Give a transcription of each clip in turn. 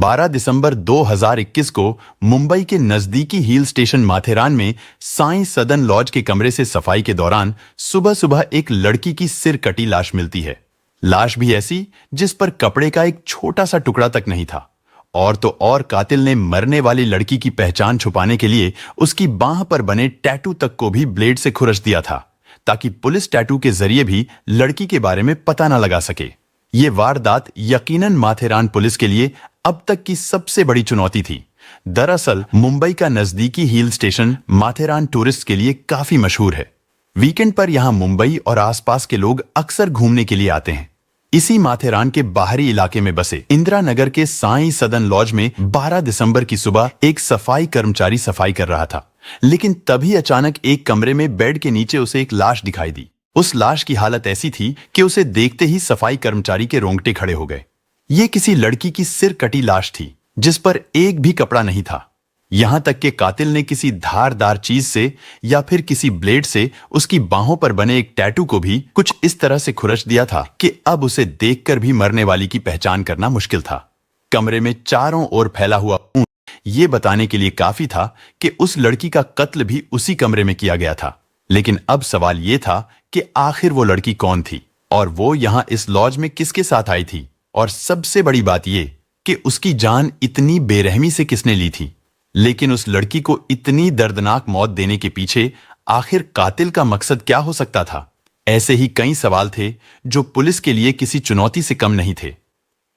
12 दिसंबर 2021 को मुंबई के नजदीकी हिल स्टेशन माथेरान में साईं सदन लॉज के कमरे से सफाई के दौरान सुबह सुबह एक लड़की की सिर कटी लाश मिलती है। लाश भी ऐसी जिस पर कपड़े का एक छोटा सा टुकड़ा तक नहीं था। और तो और कातिल ने मरने वाली लड़की की पहचान छुपाने के लिए उसकी बांह पर बने टैटू तक को भी ब्लेड से खुरच दिया था, ताकि पुलिस टैटू के जरिए भी लड़की के बारे में पता न लगा सके। ये वारदात यकीनन माथेरान पुलिस के लिए अब तक की सबसे बड़ी चुनौती थी। दरअसल मुंबई का नजदीकी हिल स्टेशन माथेरान टूरिस्ट के लिए काफी मशहूर है। वीकेंड पर यहां मुंबई और आसपास के लोग अक्सर घूमने के लिए आते हैं। इसी माथेरान के बाहरी इलाके में बसे इंदिरा नगर के साईं सदन लॉज में 12 दिसंबर की सुबह एक सफाई कर्मचारी सफाई कर रहा था, लेकिन तभी अचानक एक कमरे में बेड के नीचे उसे एक लाश दिखाई दी। उस लाश की हालत ऐसी थी कि उसे देखते ही सफाई कर्मचारी के रोंगटे खड़े हो गए। ये किसी लड़की की सिर कटी लाश थी, जिस पर एक भी कपड़ा नहीं था। यहां तक कि कातिल ने किसी धारदार चीज से या फिर किसी ब्लेड से उसकी बाहों पर बने एक टैटू को भी कुछ इस तरह से खुरच दिया था कि अब उसे देखकर भी मरने वाली की पहचान करना मुश्किल था। कमरे में चारों ओर फैला हुआ खून ये बताने के लिए काफी था कि उस लड़की का कत्ल भी उसी कमरे में किया गया था। लेकिन अब सवाल यह था कि आखिर वो लड़की कौन थी और वो यहां इस लॉज में किसके साथ आई थी, और सबसे बड़ी बात यह कि उसकी जान इतनी बेरहमी से किसने ली थी। लेकिन उस लड़की को इतनी दर्दनाक मौत देने के पीछे आखिर कातिल का मकसद क्या हो सकता था? ऐसे ही कई सवाल थे जो पुलिस के लिए किसी चुनौती से कम नहीं थे।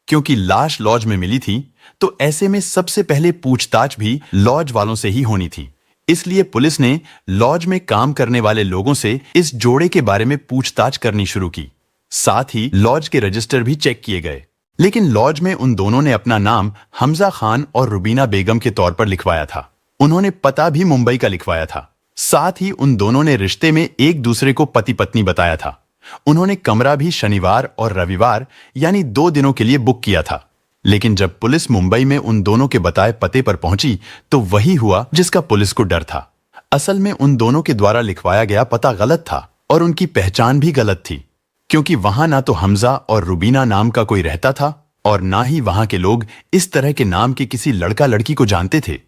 क्योंकि लाश लॉज में मिली थी तो ऐसे में सबसे पहले पूछताछ भी लॉज वालों से ही होनी थी। इसलिए पुलिस ने लॉज में काम करने वाले लोगों से इस जोड़े के बारे में पूछताछ करनी शुरू की। साथ ही लॉज के रजिस्टर भी चेक किए गए, लेकिन लॉज में उन दोनों ने अपना नाम हमजा खान और रुबीना बेगम के तौर पर लिखवाया था। उन्होंने पता भी मुंबई का लिखवाया था। साथ ही उन दोनों ने रिश्ते में एक दूसरे को पति पत्नी बताया था। उन्होंने कमरा भी शनिवार और रविवार यानी 2 दिनों के लिए बुक किया था। लेकिन जब पुलिस मुंबई में उन दोनों के बताए पते पर पहुंची तो वही हुआ जिसका पुलिस को डर था। असल में उन दोनों के द्वारा लिखवाया गया पता गलत था और उनकी पहचान भी गलत थी, क्योंकि वहां ना तो हमजा और रुबीना नाम का कोई रहता था और ना ही वहां के लोग इस तरह के नाम के किसी लड़का लड़की को जानते थे।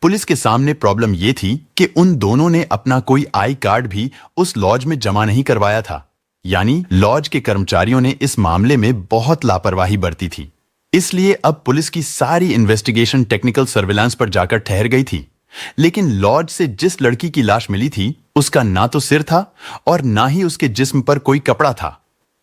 पुलिस के सामने प्रॉब्लम यह थी कि उन दोनों ने अपना कोई आई कार्ड भी उस लॉज में जमा नहीं करवाया था। यानी लॉज के कर्मचारियों ने इस मामले में बहुत लापरवाही बरती थी। इसलिए अब पुलिस की सारी इन्वेस्टिगेशन टेक्निकल सर्विलांस पर जाकर ठहर गई थी। लेकिन लॉज से जिस लड़की की लाश मिली थी उसका ना तो सिर था और ना ही उसके जिस्म पर कोई कपड़ा था।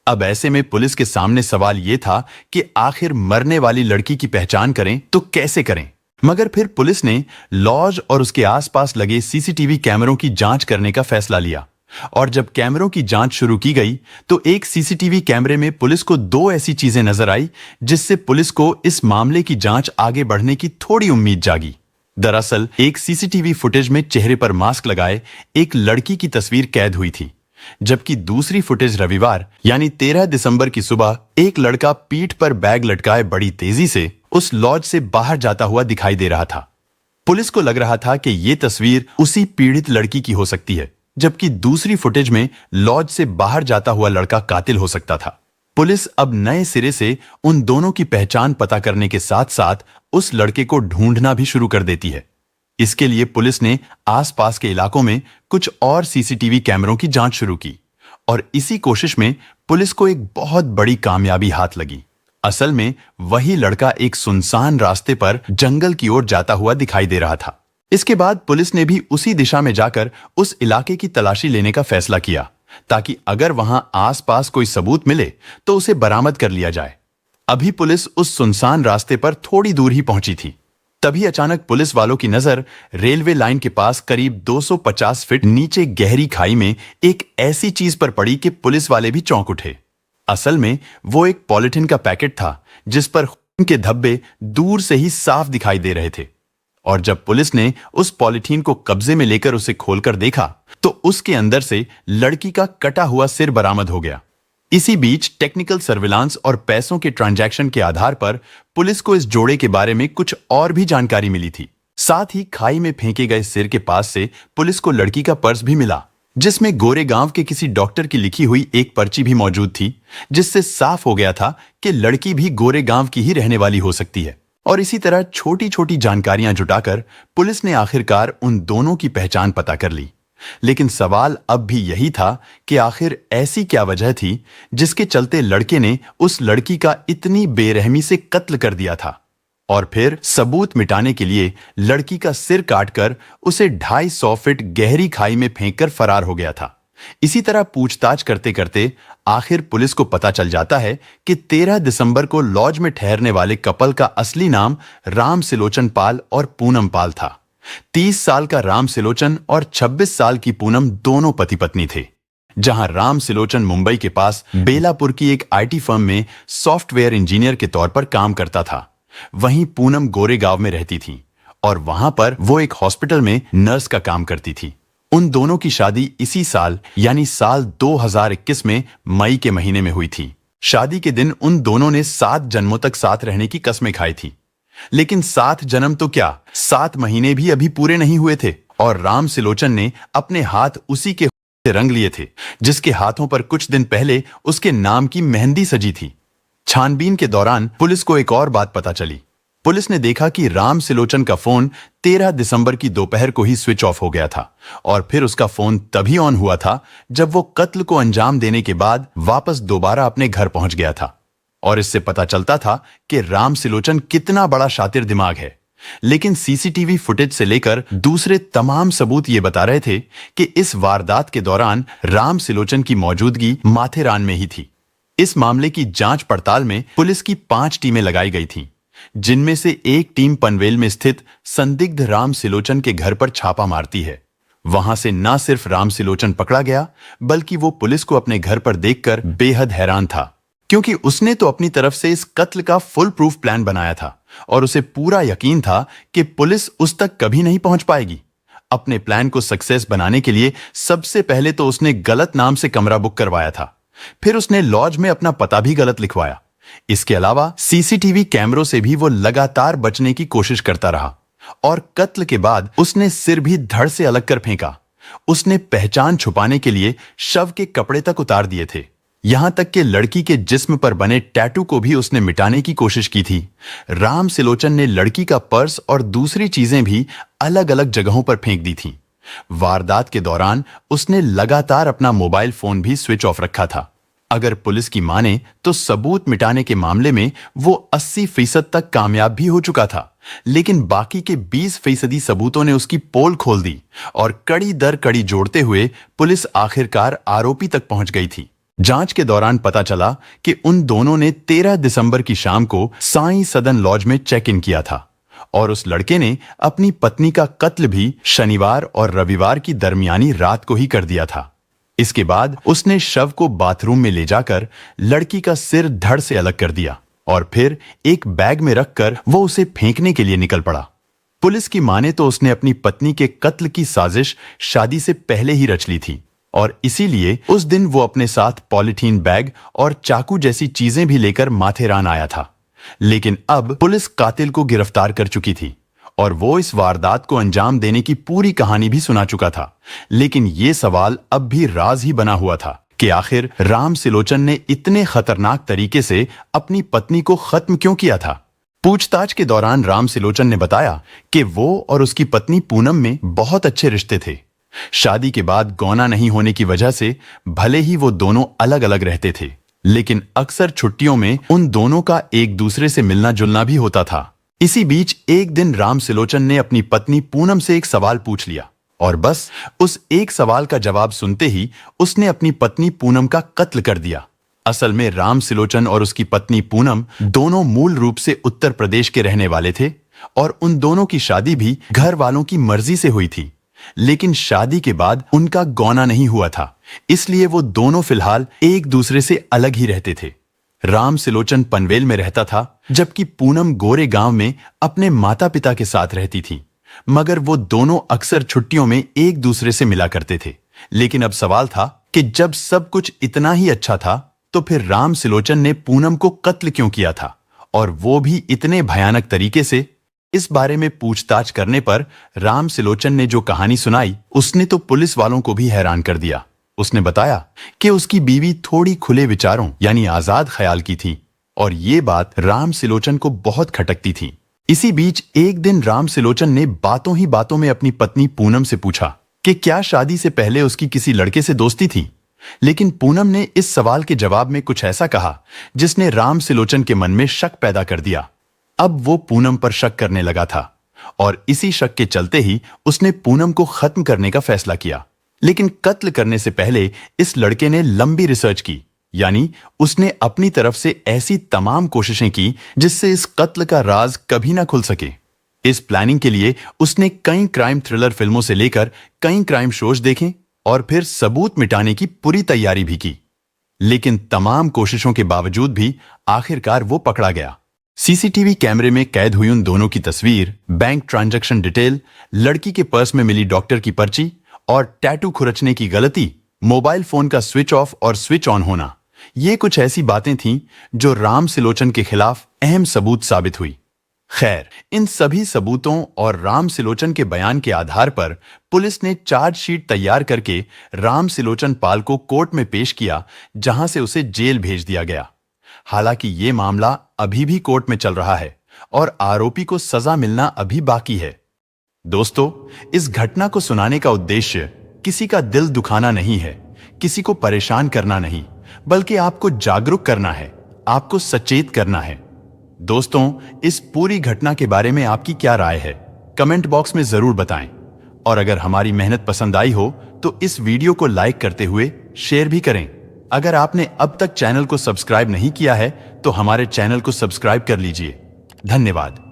अब ऐसे में पुलिस के सामने सवाल यह था कि आखिर मरने वाली लड़की की पहचान करें तो कैसे करें। मगर फिर पुलिस ने लॉज और उसके आसपास लगे सीसीटीवी कैमरों की जांच करने का फैसला लिया। और जब कैमरों की जांच शुरू की गई तो एक सीसीटीवी कैमरे में पुलिस को 2 ऐसी चीजें नजर आई जिससे पुलिस को इस मामले की जांच आगे बढ़ने की थोड़ी उम्मीद जागी। दरअसल एक सीसीटीवी फुटेज में चेहरे पर मास्क लगाए एक लड़की की तस्वीर कैद हुई थी, जबकि दूसरी फुटेज रविवार यानी 13 दिसंबर की सुबह एक लड़का पीठ पर बैग लटकाए बड़ी तेजी से उस लॉज से बाहर जाता हुआ दिखाई दे रहा था। पुलिस को लग रहा था कि यह तस्वीर उसी पीड़ित लड़की की हो सकती है, जबकि दूसरी फुटेज में लॉज से बाहर जाता हुआ लड़का कातिल हो सकता था। पुलिस अब नए सिरे से उन दोनों की पहचान पता करने के साथ साथ उस लड़के को ढूंढना भी शुरू कर देती है। इसके लिए पुलिस ने आसपास के इलाकों में कुछ और सीसीटीवी कैमरों की जांच शुरू की और इसी कोशिश में पुलिस को एक बहुत बड़ी कामयाबी हाथ लगी। असल में वही लड़का एक सुनसान रास्ते पर जंगल की ओर जाता हुआ दिखाई दे रहा था। इसके बाद पुलिस ने भी उसी दिशा में जाकर उस इलाके की तलाशी लेने का फैसला किया, ताकि अगर वहां आसपास कोई सबूत मिले तो उसे बरामद कर लिया जाए। अभी पुलिस उस सुनसान रास्ते पर थोड़ी दूर ही पहुंची थी, तभी अचानक पुलिस वालों की नजर रेलवे लाइन के पास करीब 250 फीट नीचे गहरी खाई में एक ऐसी चीज पर पड़ी कि पुलिस वाले भी चौंक उठे। असल में वो एक पॉलिथीन का पैकेट था जिस पर खून के धब्बे दूर से ही साफ दिखाई दे रहे थे। और जब पुलिस ने उस पॉलिथीन को कब्जे में लेकर उसे खोलकर देखा तो उसके अंदर से लड़की का कटा हुआ सिर बरामद हो गया। इसी बीच टेक्निकल सर्विलांस और पैसों के ट्रांजैक्शन के आधार पर पुलिस को इस जोड़े के बारे में कुछ और भी जानकारी मिली थी। साथ ही खाई में फेंके गए सिर के पास से पुलिस को लड़की का पर्स भी मिला, जिसमें गोरेगांव के किसी डॉक्टर की लिखी हुई एक पर्ची भी मौजूद थी, जिससे साफ हो गया था कि लड़की भी गोरेगांव की ही रहने वाली हो सकती है। और इसी तरह छोटी छोटी जानकारियां जुटाकर पुलिस ने आखिरकार उन दोनों की पहचान पता कर ली। लेकिन सवाल अब भी यही था कि आखिर ऐसी क्या वजह थी जिसके चलते लड़के ने उस लड़की का इतनी बेरहमी से कत्ल कर दिया था और फिर सबूत मिटाने के लिए लड़की का सिर काटकर उसे 250 फीट गहरी खाई में फेंककर फरार हो गया था। इसी तरह पूछताछ करते करते आखिर पुलिस को पता चल जाता है कि 13 दिसंबर को लॉज में ठहरने वाले कपल का असली नाम राम सिलोचन पाल और पूनम पाल था। 30 साल का राम सिलोचन और 26 साल की पूनम दोनों पति पत्नी थे। जहां राम सिलोचन मुंबई के पास बेलापुर की एक आईटी फर्म में सॉफ्टवेयर इंजीनियर के तौर पर काम करता था, वहीं पूनम गोरेगांव में रहती थी और वहां पर वो एक हॉस्पिटल में नर्स का काम करती थी। उन दोनों की शादी इसी साल यानी साल 2021 में मई के महीने में हुई थी। शादी के दिन उन दोनों ने 7 जन्मों तक साथ रहने की कस्में खाई थी। लेकिन 7 जन्म तो क्या, 7 महीने भी अभी पूरे नहीं हुए थे और राम सिलोचन ने अपने हाथ उसी के रंग लिए थे जिसके हाथों पर कुछ दिन पहले उसके नाम की मेहंदी सजी थी। छानबीन के दौरान पुलिस को एक और बात पता चली। पुलिस ने देखा कि राम सिलोचन का फोन 13 दिसंबर की दोपहर को ही स्विच ऑफ हो गया था और फिर उसका फोन तभी ऑन हुआ था जब वो कत्ल को अंजाम देने के बाद वापस दोबारा अपने घर पहुंच गया था। और इससे पता चलता था कि राम सिलोचन कितना बड़ा शातिर दिमाग है। लेकिन सीसीटीवी फुटेज से लेकर दूसरे तमाम सबूत ये बता रहे थे कि इस वारदात के दौरान राम सिलोचन की मौजूदगी माथेरान में ही थी। इस मामले की जांच पड़ताल में पुलिस की 5 टीमें लगाई गई थीं, जिनमें से एक टीम पनवेल में स्थित संदिग्ध राम सिलोचन के घर पर छापा मारती है। वहां से न सिर्फ राम सिलोचन पकड़ा गया बल्कि वो पुलिस को अपने घर पर देखकर बेहद हैरान था, क्योंकि उसने तो अपनी तरफ से इस कत्ल का फुल प्रूफ प्लान बनाया था और उसे पूरा यकीन था कि पुलिस उस तक कभी नहीं पहुंच पाएगी। अपने प्लान को सक्सेस बनाने के लिए सबसे पहले तो उसने गलत नाम से कमरा बुक करवाया था, फिर उसने लॉज में अपना पता भी गलत लिखवाया। इसके अलावा सीसीटीवी कैमरों से भी वो लगातार बचने की कोशिश करता रहा और कत्ल के बाद उसने सिर भी धड़ से अलग कर फेंका। उसने पहचान छुपाने के लिए शव के कपड़े तक उतार दिए थे, यहां तक कि लड़की के जिस्म पर बने टैटू को भी उसने मिटाने की कोशिश की थी। राम सिलोचन ने लड़की का पर्स और दूसरी चीजें भी अलग अलग जगहों पर फेंक दी थीं। वारदात के दौरान उसने लगातार अपना मोबाइल फोन भी स्विच ऑफ रखा था। अगर पुलिस की माने तो सबूत मिटाने के मामले में वो 80% तक कामयाब भी हो चुका था, लेकिन बाकी के 20% सबूतों ने उसकी पोल खोल दी और कड़ी दर कड़ी जोड़ते हुए पुलिस आखिरकार आरोपी तक पहुंच गई थी। जांच के दौरान पता चला कि उन दोनों ने 13 दिसंबर की शाम को साईं सदन लॉज में चेक इन किया था और उस लड़के ने अपनी पत्नी का कत्ल भी शनिवार और रविवार की दरमियानी रात को ही कर दिया था। इसके बाद उसने शव को बाथरूम में ले जाकर लड़की का सिर धड़ से अलग कर दिया और फिर एक बैग में रखकर वो उसे फेंकने के लिए निकल पड़ा। पुलिस की माने तो उसने अपनी पत्नी के कत्ल की साजिश शादी से पहले ही रच ली थी और इसीलिए उस दिन वो अपने साथ पॉलीथीन बैग और चाकू जैसी चीजें भी लेकर माथेरान आया था। लेकिन अब पुलिस कातिल को गिरफ्तार कर चुकी थी और वो इस वारदात को अंजाम देने की पूरी कहानी भी सुना चुका था। लेकिन ये सवाल अब भी राज ही बना हुआ था कि आखिर राम सिलोचन ने इतने खतरनाक तरीके से अपनी पत्नी को खत्म क्यों किया था। पूछताछ के दौरान राम सिलोचन ने बताया कि वो और उसकी पत्नी पूनम में बहुत अच्छे रिश्ते थे। शादी के बाद गौना नहीं होने की वजह से भले ही वो दोनों अलग अलग रहते थे, लेकिन अक्सर छुट्टियों में उन दोनों का एक दूसरे से मिलना जुलना भी होता था। इसी बीच एक दिन राम सिलोचन ने अपनी पत्नी पूनम से एक सवाल पूछ लिया और बस उस एक सवाल का जवाब सुनते ही उसने अपनी पत्नी पूनम का कत्ल कर दिया। असल में राम सिलोचन और उसकी पत्नी पूनम दोनों मूल रूप से उत्तर प्रदेश के रहने वाले थे और उन दोनों की शादी भी घर वालों की मर्जी से हुई थी। लेकिन शादी के बाद उनका गौना नहीं हुआ था, इसलिए वो दोनों फिलहाल एक दूसरे से अलग ही रहते थे। राम सिलोचन पनवेल में रहता था जबकि पूनम गोरेगांव में अपने माता पिता के साथ रहती थी, मगर वो दोनों अक्सर छुट्टियों में एक दूसरे से मिला करते थे। लेकिन अब सवाल था कि जब सब कुछ इतना ही अच्छा था तो फिर राम सिलोचन ने पूनम को कत्ल क्यों किया था, और वो भी इतने भयानक तरीके से। इस बारे में पूछताछ करने पर राम सिलोचन ने जो कहानी सुनाई उसने तो पुलिस वालों को भी हैरान कर दिया। उसने बताया कि उसकी बीवी थोड़ी खुले विचारों यानी आजाद ख्याल की थी और ये बात राम सिलोचन को बहुत खटकती थी। इसी बीच एक दिन राम सिलोचन ने बातों ही बातों में अपनी पत्नी पूनम से पूछा कि क्या शादी से पहले उसकी किसी लड़के से दोस्ती थी। लेकिन पूनम ने इस सवाल के जवाब में कुछ ऐसा कहा जिसने राम सिलोचन के मन में शक पैदा कर दिया। अब वो पूनम पर शक करने लगा था और इसी शक के चलते ही उसने पूनम को खत्म करने का फैसला किया। लेकिन कत्ल करने से पहले इस लड़के ने लंबी रिसर्च की, यानी उसने अपनी तरफ से ऐसी तमाम कोशिशें की जिससे इस कत्ल का राज कभी ना खुल सके। इस प्लानिंग के लिए उसने कई क्राइम थ्रिलर फिल्मों से लेकर कई क्राइम शोज देखे और फिर सबूत मिटाने की पूरी तैयारी भी की। लेकिन तमाम कोशिशों के बावजूद भी आखिरकार वो पकड़ा गया। सीसीटीवी कैमरे में कैद हुई उन दोनों की तस्वीर, बैंक ट्रांजैक्शन डिटेल, लड़की के पर्स में मिली डॉक्टर की पर्ची और टैटू खुरचने की गलती, मोबाइल फोन का स्विच ऑफ और स्विच ऑन होना, ये कुछ ऐसी बातें थीं जो राम सिलोचन के खिलाफ अहम सबूत साबित हुई। खैर, इन सभी सबूतों और राम सिलोचन के बयान के आधार पर पुलिस ने चार्जशीट तैयार करके राम सिलोचन पाल को कोर्ट में पेश किया, जहां से उसे जेल भेज दिया गया। हालांकि ये मामला अभी भी कोर्ट में चल रहा है और आरोपी को सजा मिलना अभी बाकी है। दोस्तों, इस घटना को सुनाने का उद्देश्य किसी का दिल दुखाना नहीं है, किसी को परेशान करना नहीं, बल्कि आपको जागरूक करना है, आपको सचेत करना है। दोस्तों, इस पूरी घटना के बारे में आपकी क्या राय है, कमेंट बॉक्स में जरूर बताएं। और अगर हमारी मेहनत पसंद आई हो तो इस वीडियो को लाइक करते हुए शेयर भी करें। अगर आपने अब तक चैनल को सब्सक्राइब नहीं किया है तो हमारे चैनल को सब्सक्राइब कर लीजिए। धन्यवाद।